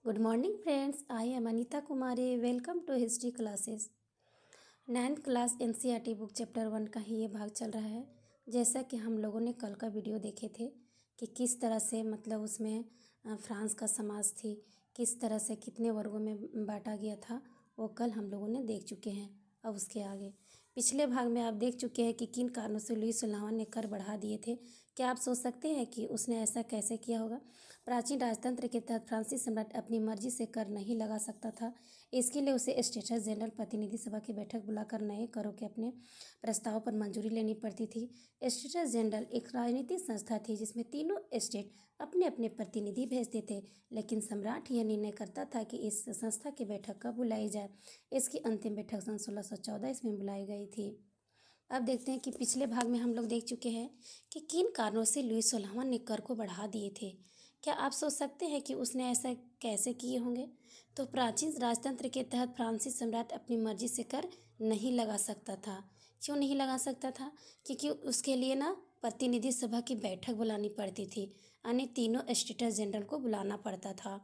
Good morning, friends. I am Anita Kumari. Welcome to History Classes. 9th class NCERT book chapter 1 का ही ये भाग चल रहा है। जैसा कि हम लोगों ने कल का वीडियो देखे थे कि किस तरह से मतलब उसमें फ्रांस का समाज थी, किस तरह से कितने वर्गों में बांटा गया था, वो कल हम लोगों ने देख चुके हैं। अब उसके आगे पिछले भाग में आप देख चुके हैं कि किन कारणों से लुई सुल्लाहवान ने कर बढ़ा दिए थे। क्या आप सोच सकते हैं कि उसने ऐसा कैसे किया होगा? प्राचीन राजतंत्र के तहत फ्रांसीसी सम्राट अपनी मर्जी से कर नहीं लगा सकता था। इसके लिए उसे स्टेट्स जनरल प्रतिनिधि सभा की बैठक बुलाकर नए करों के अपने प्रस्ताव पर मंजूरी लेनी पड़ती थी। स्टेट्स जनरल एक राजनीतिक संस्था थी जिसमें तीनों स्टेट अपने अपने प्रतिनिधि भेजते थे, लेकिन सम्राट यह निर्णय करता था कि इस संस्था की बैठक कब बुलाई जाए। इसकी अंतिम बैठक सन 1614 ईस्वी में बुलाई गई थी। अब देखते हैं कि पिछले भाग में हम लोग देख चुके हैं कि किन कारणों से लुई सुल्लाहवान ने कर को बढ़ा दिए थे। क्या आप सोच सकते हैं कि उसने ऐसा कैसे किए होंगे? तो प्राचीन राजतंत्र के तहत फ्रांसीसी सम्राट अपनी मर्जी से कर नहीं लगा सकता था। क्यों नहीं लगा सकता था? क्योंकि उसके लिए ना प्रतिनिधि सभा की बैठक बुलानी पड़ती थी, यानी तीनों स्टेट्स जनरल को बुलाना पड़ता था,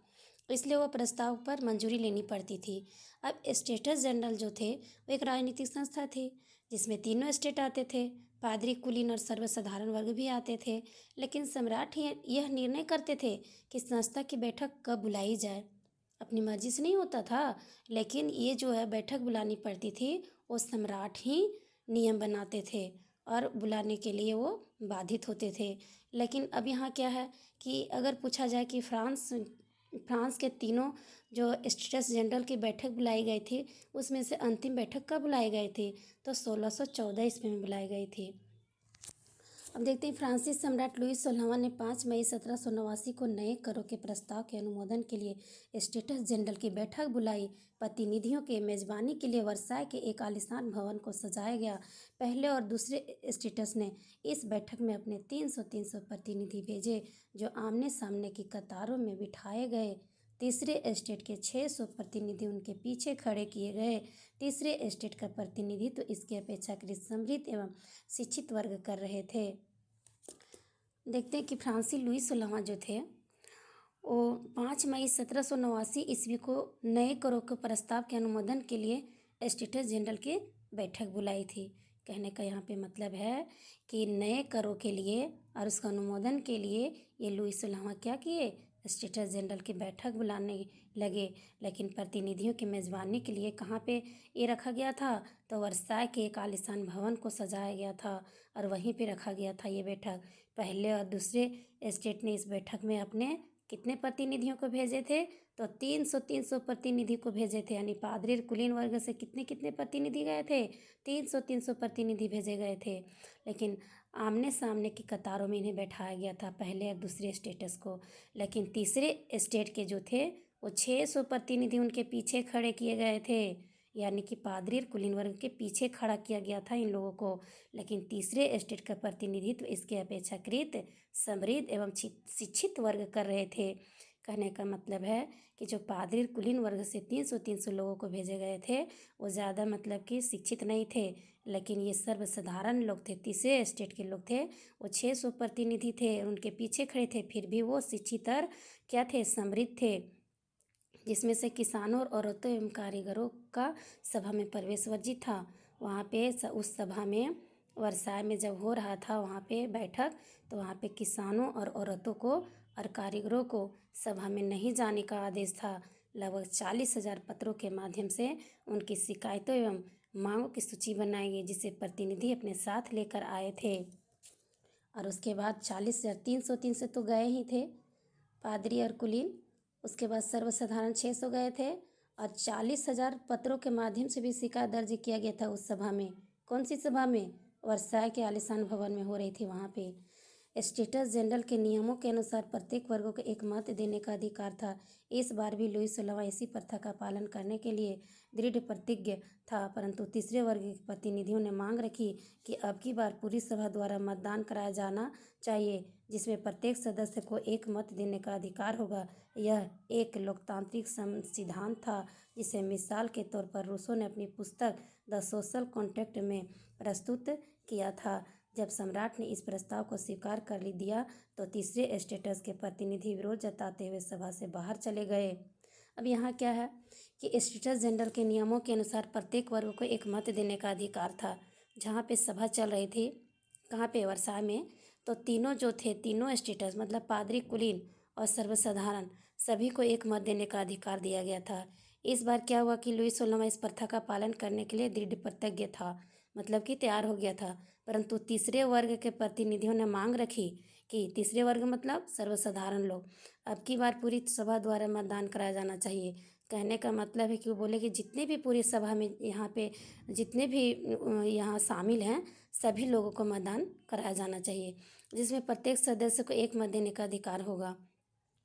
इसलिए वह प्रस्ताव पर मंजूरी लेनी पड़ती थी। अब स्टेट्स जनरल जो थे वो एक राजनीतिक संस्था थी जिसमें तीनों स्टेट आते थे, पादरी, कुलीन और सर्वसाधारण वर्ग भी आते थे, लेकिन सम्राट ही यह निर्णय करते थे कि संस्था की बैठक कब बुलाई जाए। अपनी मर्जी से नहीं होता था, लेकिन ये जो है बैठक बुलानी पड़ती थी, वो सम्राट ही नियम बनाते थे और बुलाने के लिए वो बाधित होते थे। लेकिन अब यहाँ क्या है कि अगर पूछा जाए कि फ्रांस के तीनों जो स्टेट्स जनरल की बैठक बुलाई गई थी, उसमें से अंतिम बैठक कब बुलाई गई थी? तो 1614 ईस्वी में बुलाई गई थी। अब देखते हैं फ्रांसीसी सम्राट लुई सुल्लाहवान ने 5 मई 1789 को नए करों के प्रस्ताव के अनुमोदन के लिए स्टेट्स जनरल की बैठक बुलाई। प्रतिनिधियों के मेजबानी के लिए वर्साय के एक आलीशान भवन को सजाया गया। पहले और दूसरे स्टेट्स ने इस बैठक में अपने 300 प्रतिनिधि भेजे, जो आमने सामने की कतारों में बिठाए गए। तीसरे स्टेट के 600 प्रतिनिधि उनके पीछे खड़े किए गए। तीसरे स्टेट का प्रतिनिधित्व इसके अपेक्षाकृत समृद्ध एवं शिक्षित वर्ग कर रहे थे। देखते हैं कि फ्रांसीसी लुई सुल्लाहवान जो थे वो 5 मई 1789 ईस्वी को नए करों के प्रस्ताव के अनुमोदन के लिए स्टेट्स जनरल की बैठक बुलाई थी। कहने का यहाँ पे मतलब है कि नए करों के लिए और उसका अनुमोदन के लिए ये लुई सुल्लाहवान क्या किए? स्टेट्स जनरल की बैठक बुलाने लगे। लेकिन प्रतिनिधियों की मेज़बानी के लिए कहाँ पे ये रखा गया था? तो वर्साय के एक आलीशान भवन को सजाया गया था और वहीं पे रखा गया था ये बैठक। पहले और दूसरे स्टेट ने इस बैठक में अपने कितने प्रतिनिधियों को भेजे थे? तो 300 प्रतिनिधि को भेजे थे, यानी पादरी और कुलीन वर्ग से कितने कितने प्रतिनिधि गए थे? 300 प्रतिनिधि भेजे गए थे। लेकिन आमने सामने की कतारों में इन्हें बैठाया गया था, पहले और दूसरे स्टेटस को। लेकिन तीसरे स्टेट के जो थे वो 600 प्रतिनिधि उनके पीछे खड़े किए गए थे, यानी कि पादरी और कुलीन वर्ग के पीछे खड़ा किया गया था इन लोगों को। लेकिन तीसरे स्टेट का प्रतिनिधित्व इसके अपेक्षाकृत समृद्ध एवं शिक्षित वर्ग कर रहे थे। कहने का मतलब है कि जो पादरी और कुलीन वर्ग से 300 लोगों को भेजे गए थे वो ज़्यादा मतलब कि शिक्षित नहीं थे, लेकिन ये सर्वसाधारण लोग थे। तीसरे स्टेट के लोग थे, वो 600 प्रतिनिधि थे, उनके पीछे खड़े थे, फिर भी वो शिक्षित और क्या थे? समृद्ध थे, जिसमें से किसानों और औरतों एवं कारीगरों का सभा में प्रवेश वर्जित था। वहाँ पे उस सभा में वर्साय में जब हो रहा था वहाँ पे बैठक, तो वहाँ पे किसानों और औरतों को और कारीगरों को सभा में नहीं जाने का आदेश था। लगभग 40,000 पत्रों के माध्यम से उनकी शिकायतों एवं मांगों की सूची बनाई गई, जिसे प्रतिनिधि अपने साथ लेकर आए थे। और उसके बाद 40,000, 303 से तो गए ही थे पादरी और कुलीन, उसके बाद सर्वसाधारण 600 गए थे, और 40,000 पत्रों के माध्यम से भी शिकायत दर्ज किया गया था उस सभा में। कौन सी सभा में? वर्साय के आलीशान भवन में हो रही थी वहाँ पे। स्टेट्स जनरल के नियमों के अनुसार प्रत्येक वर्ग को एक मत देने का अधिकार था। इस बार भी लुई सुल्लाहवान इसी प्रथा का पालन करने के लिए दृढ़ प्रतिज्ञ था, परंतु तीसरे वर्ग के प्रतिनिधियों ने मांग रखी कि अब की बार पूरी सभा द्वारा मतदान कराया जाना चाहिए, जिसमें प्रत्येक सदस्य को एक मत देने का अधिकार होगा। यह एक लोकतांत्रिक सिद्धांत था, जिसे मिसाल के तौर पर रूसो ने अपनी पुस्तक द सोशल कॉन्ट्रैक्ट में प्रस्तुत किया था। जब सम्राट ने इस प्रस्ताव को स्वीकार कर दिया तो तीसरे स्टेटस के प्रतिनिधि विरोध जताते हुए सभा से बाहर चले गए। अब यहाँ क्या है कि स्टेटस जनरल के नियमों के अनुसार प्रत्येक वर्ग को एक मत देने का अधिकार था। जहाँ पे सभा चल रही थी, कहाँ पे, वर्षा में, तो तीनों जो थे, तीनों स्टेटस मतलब पादरी, कुलीन और सर्वसाधारण, सभी को एक मत देने का अधिकार दिया गया था। इस बार क्या हुआ कि लुईस 16वां इस प्रथा का पालन करने के लिए दृढ़ प्रतिज्ञ था, मतलब कि तैयार हो गया था। परंतु तीसरे वर्ग के प्रतिनिधियों ने मांग रखी कि तीसरे वर्ग मतलब सर्वसाधारण लोग, अब की बार पूरी सभा द्वारा मतदान कराया जाना चाहिए। कहने का मतलब है कि वो बोले कि जितने भी पूरी सभा में यहाँ पे जितने भी यहाँ शामिल हैं, सभी लोगों को मतदान कराया जाना चाहिए, जिसमें प्रत्येक सदस्य को एक मत देने का अधिकार होगा।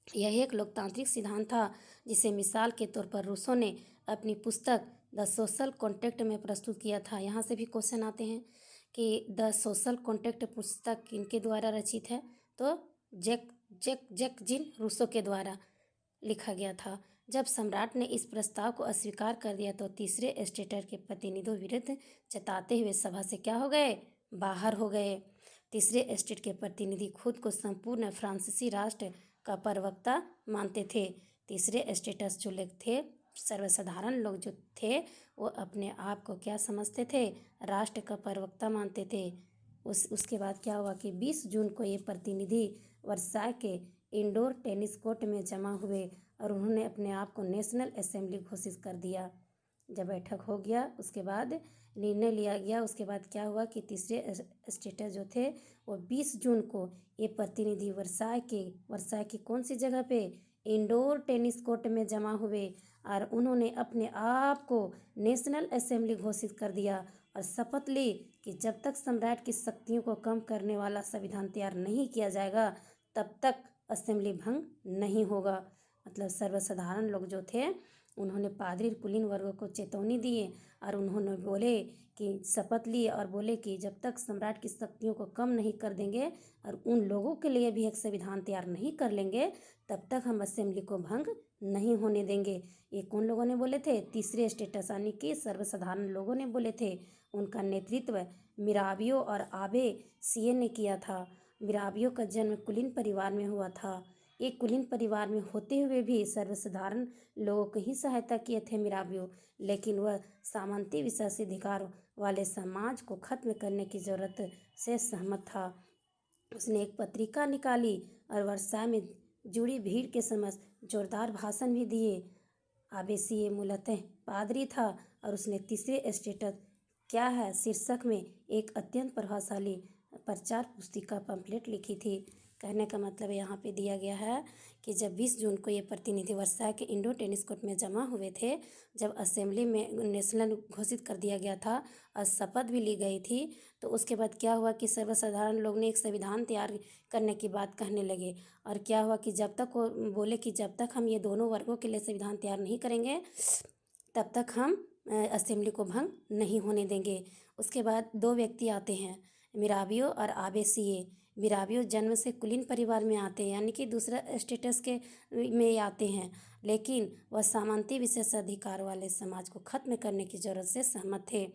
यह एक लोकतांत्रिक सिद्धांत था जिसे मिसाल के तौर पर रूसो ने अपनी पुस्तक द सोशल कॉन्ट्रैक्ट में प्रस्तुत किया था। यहाँ से भी क्वेश्चन आते हैं कि द सोशल कॉन्ट्रैक्ट पुस्तक किनके द्वारा रचित है, तो जैक जीन रूसो के द्वारा लिखा गया था। जब सम्राट ने इस प्रस्ताव को अस्वीकार कर दिया तो तीसरे स्टेटर के प्रतिनिधियों विरुद्ध जताते हुए सभा से क्या हो गए, बाहर हो गए। तीसरे स्टेट के प्रतिनिधि खुद को संपूर्ण फ्रांसीसी राष्ट्र का प्रवक्ता मानते थे। तीसरे स्टेटस जो लोग थे, सर्वसाधारण लोग जो थे, वो अपने आप को क्या समझते थे, राष्ट्र का प्रवक्ता मानते थे। उसके बाद क्या हुआ कि 20 जून को ये प्रतिनिधि वर्साय के इंडोर टेनिस कोर्ट में जमा हुए और उन्होंने अपने आप को नेशनल असेंबली घोषित कर दिया। जब बैठक हो गया, उसके बाद निर्णय लिया गया, उसके बाद क्या हुआ कि तीसरे स्टेटस जो थे वो 20 जून को ये प्रतिनिधि वर्साय की कौन सी जगह पे, इंडोर टेनिस कोर्ट में जमा हुए और उन्होंने अपने आप को नेशनल असेंबली घोषित कर दिया और शपथ ली कि जब तक सम्राट की शक्तियों को कम करने वाला संविधान तैयार नहीं किया जाएगा तब तक असेंबली भंग नहीं होगा। मतलब सर्वसाधारण लोग जो थे, उन्होंने पादरी कुलीन वर्गों को चेतावनी दिए और उन्होंने बोले कि शपथ लिए और बोले कि जब तक सम्राट की शक्तियों को कम नहीं कर देंगे और उन लोगों के लिए भी एक संविधान तैयार नहीं कर लेंगे तब तक हम असेंबली को भंग नहीं होने देंगे। ये कौन लोगों ने बोले थे, तीसरे स्टेटस यानी कि सर्वसाधारण लोगों ने बोले थे। उनका नेतृत्व मिराबियो और आबे सीए ने किया था। मिराबियो का जन्म कुलीन परिवार में हुआ था। एक कुलीन परिवार में होते हुए भी सर्वसाधारण लोगों की ही सहायता किए थे मिराबियो, लेकिन वह सामंती विशेषाधिकार वाले समाज को खत्म करने की जरूरत से सहमत था। उसने एक पत्रिका निकाली और वर्षा में जुड़ी भीड़ के समक्ष जोरदार भाषण भी दिए। आबेसीए मूलतः पादरी था और उसने तीसरे स्टेटस क्या है शीर्षक में एक अत्यंत प्रभावशाली प्रचार पुस्तिका पंपलेट लिखी थी। कहने का मतलब यहाँ पे दिया गया है कि जब 20 जून को ये प्रतिनिधि वर्षा के इंडोर टेनिस कोर्ट में जमा हुए थे, जब असेंबली में नेशनल घोषित कर दिया गया था और शपथ भी ली गई थी, तो उसके बाद क्या हुआ कि सर्वसाधारण लोग ने एक संविधान तैयार करने की बात कहने लगे। और क्या हुआ कि जब तक वो बोले कि जब तक हम ये दोनों वर्गों के लिए संविधान तैयार नहीं करेंगे तब तक हम असेंबली को भंग नहीं होने देंगे। उसके बाद दो व्यक्ति आते हैं, मिराबियो और आबेसीए। मिराबियो जन्म से कुलीन परिवार में आते हैं, यानी कि दूसरा स्टेटस के में आते हैं, लेकिन वह सामंती विशेषाधिकार वाले समाज को खत्म करने की जरूरत से सहमत थे।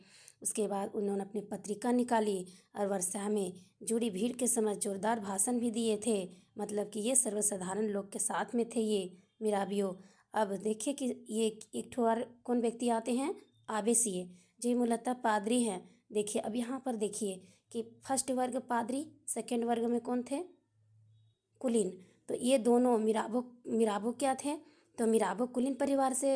उसके बाद उन्होंने अपनी पत्रिका निकाली और वर्षा में जुड़ी भीड़ के समझ जोरदार भाषण भी दिए थे। मतलब कि ये सर्वसाधारण लोग के साथ में थे ये मिराबियो। अब देखिए कि ये एक ठो और कौन व्यक्ति आते हैं, आबेसीए, जो मूलतः पादरी हैं। देखिए अब यहाँ पर देखिए कि फर्स्ट वर्ग पादरी, सेकंड वर्ग में कौन थे, कुलीन। तो ये दोनों मिराबो क्या थे, तो मिराबो कुलीन परिवार से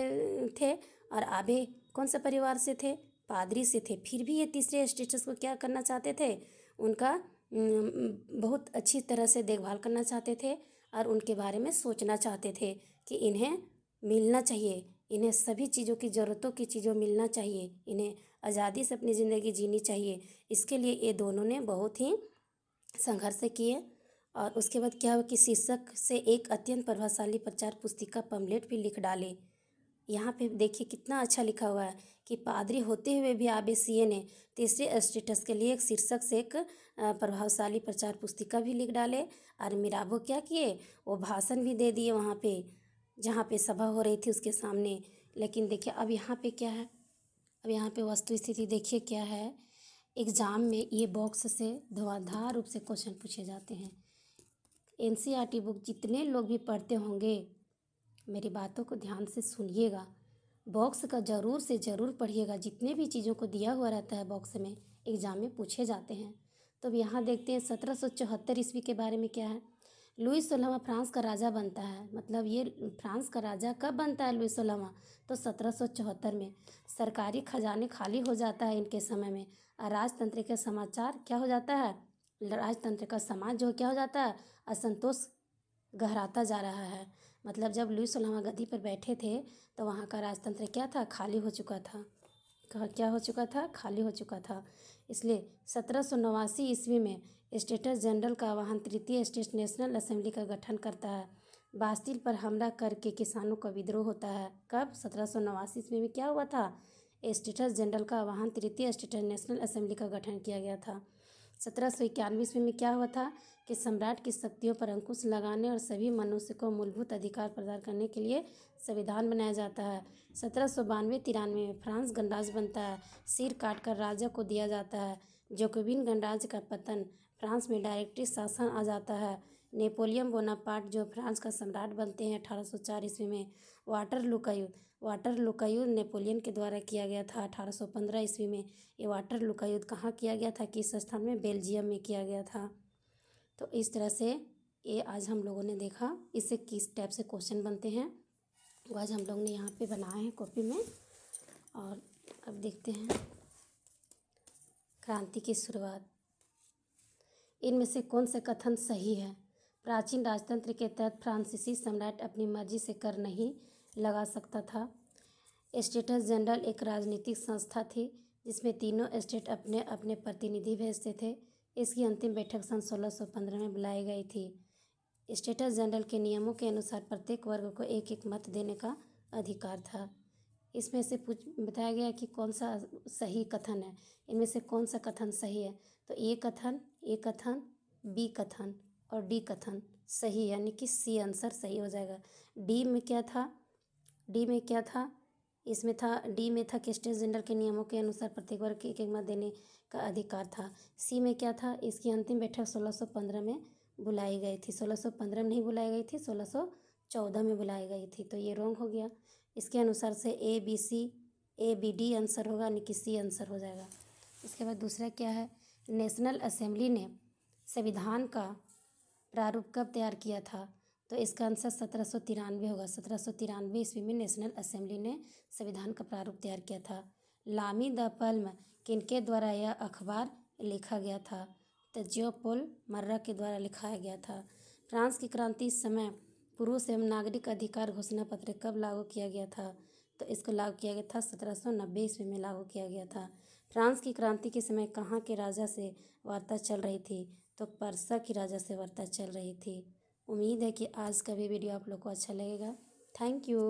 थे और आबे कौन सा परिवार से थे, पादरी से थे। फिर भी ये तीसरे स्टेटस को क्या करना चाहते थे, उनका बहुत अच्छी तरह से देखभाल करना चाहते थे और उनके बारे में सोचना चाहते थे कि इन्हें मिलना चाहिए, इन्हें सभी चीज़ों की ज़रूरतों की चीज़ों मिलना चाहिए, इन्हें आज़ादी से अपनी ज़िंदगी जीनी चाहिए। इसके लिए ये दोनों ने बहुत ही संघर्ष किए। और उसके बाद क्या हुआ कि शीर्षक से एक अत्यंत प्रभावशाली प्रचार पुस्तिका पम्पलेट भी लिख डाले। यहाँ पे देखिए कितना अच्छा लिखा हुआ है कि पादरी होते हुए भी आबेसीए ने तीसरे स्टेटस के लिए एक शीर्षक से एक प्रभावशाली प्रचार पुस्तिका भी लिख डाले। और मिराबो क्या किए, वो भाषण भी दे दिए वहाँ पे जहाँ पे सभा हो रही थी उसके सामने। लेकिन देखिए अब यहाँ पे क्या है, अब यहाँ पे वस्तु स्थिति देखिए क्या है। एग्जाम में ये बॉक्स से धुआंधार रूप से क्वेश्चन पूछे जाते हैं। एनसीईआरटी बुक जितने लोग भी पढ़ते होंगे मेरी बातों को ध्यान से सुनिएगा, बॉक्स का ज़रूर से ज़रूर पढ़िएगा। जितने भी चीज़ों को दिया हुआ रहता है बॉक्स में, एग्ज़ाम में पूछे जाते हैं। तो अब यहाँ देखते हैं 1774 ईस्वी के बारे में क्या है। लुई 16वां फ्रांस का राजा बनता है। मतलब ये फ्रांस का राजा कब बनता है लुई 16वां? तो 1774 में। सरकारी खजाने खाली हो जाता है इनके समय में, और राजतंत्र के समाचार क्या हो जाता है, राजतंत्र का समाज जो क्या हो जाता है, असंतोष गहराता जा रहा है। मतलब जब लुई 16वां गद्दी पर बैठे थे तो वहाँ का राजतंत्र क्या था, खाली हो चुका था। क्या हो चुका था, खाली हो चुका था। इसलिए 1789 ईस्वी में स्टेट्स जनरल का आह्वान तृतीय स्टेट नेशनल असेंबली का गठन करता है। बास्तिल पर हमला करके किसानों का विद्रोह होता है। कब? 1789 ईस्वी में क्या हुआ था, स्टेट्स जनरल का आह्वान तृतीय स्टेट नेशनल असेंबली का गठन किया गया था। 1791 ईस्वी में क्या हुआ था कि सम्राट की शक्तियों पर अंकुश लगाने और सभी मनुष्य को मूलभूत अधिकार प्रदान करने के लिए संविधान बनाया जाता है। 1792-93 में फ्रांस गणराज्य बनता है। सिर काटकर राजा को दिया जाता है। जैकोबिन गणराज्य का पतन, फ्रांस में डायरेक्टरी शासन आ जाता है। नेपोलियन बोनापार्ट जो फ्रांस का सम्राट बनते हैं 1804 ईस्वी में। वाटरलू का युद्ध नेपोलियन के द्वारा किया गया था 1815 ईस्वी में। ये वाटरलू का युद्ध कहाँ किया गया था, किस स्थान में? बेल्जियम में किया गया था। तो इस तरह से ये आज हम लोगों ने देखा इससे किस टाइप से क्वेश्चन बनते हैं, वो आज हम लोग ने यहाँ पे बनाए हैं कॉपी में। और अब देखते हैं क्रांति की शुरुआत। इनमें से कौन सा कथन सही है? प्राचीन राजतंत्र के तहत फ्रांसीसी सम्राट अपनी मर्जी से कर नहीं लगा सकता था। स्टेट्स जनरल एक राजनीतिक संस्था थी जिसमें तीनों स्टेट अपने अपने प्रतिनिधि भेजते थे। इसकी अंतिम बैठक सन 1615 में बुलाई गई थी। स्टेट्स जनरल के नियमों के अनुसार प्रत्येक वर्ग को एक एक मत देने का अधिकार था। इसमें से बताया गया कि कौन सा सही कथन है। इनमें से कौन सा कथन सही है? तो ए कथन, बी कथन और डी कथन सही, यानी कि सी आंसर सही हो जाएगा। डी में क्या था? इसमें था, डी में था कि स्टेट जनरल के नियमों के अनुसार प्रत्येक वर्ग को एक एक मत देने का अधिकार था। सी में क्या था? इसकी अंतिम बैठक 1615 में बुलाई गई थी। 1615 में नहीं बुलाई गई थी, 1614 में बुलाई गई थी। तो ये रॉन्ग हो गया। इसके अनुसार से ए बी डी आंसर होगा, यानी कि सी आंसर हो जाएगा। इसके बाद दूसरा क्या है, नेशनल असेंबली ने संविधान का प्रारूप कब तैयार किया था? तो इसका आंसर 1793 होगा। 1793 ईस्वी में नेशनल असेंबली ने संविधान का प्रारूप तैयार किया था। लामी द पल्म किनके द्वारा यह अखबार लिखा गया था? तो जियो पॉल मर्रा के द्वारा लिखाया गया था। फ्रांस की क्रांति समय पुरुष एवं नागरिक अधिकार घोषणा पत्र कब लागू किया गया था? तो इसको लागू किया गया था 1790 ईस्वी में लागू किया गया था। फ्रांस की क्रांति के समय कहाँ के राजा से वार्ता चल रही थी? तो पर्सा की राजा से वार्ता चल रही थी। उम्मीद है कि आज का भी वीडियो आप लोग को अच्छा लगेगा। Thank you.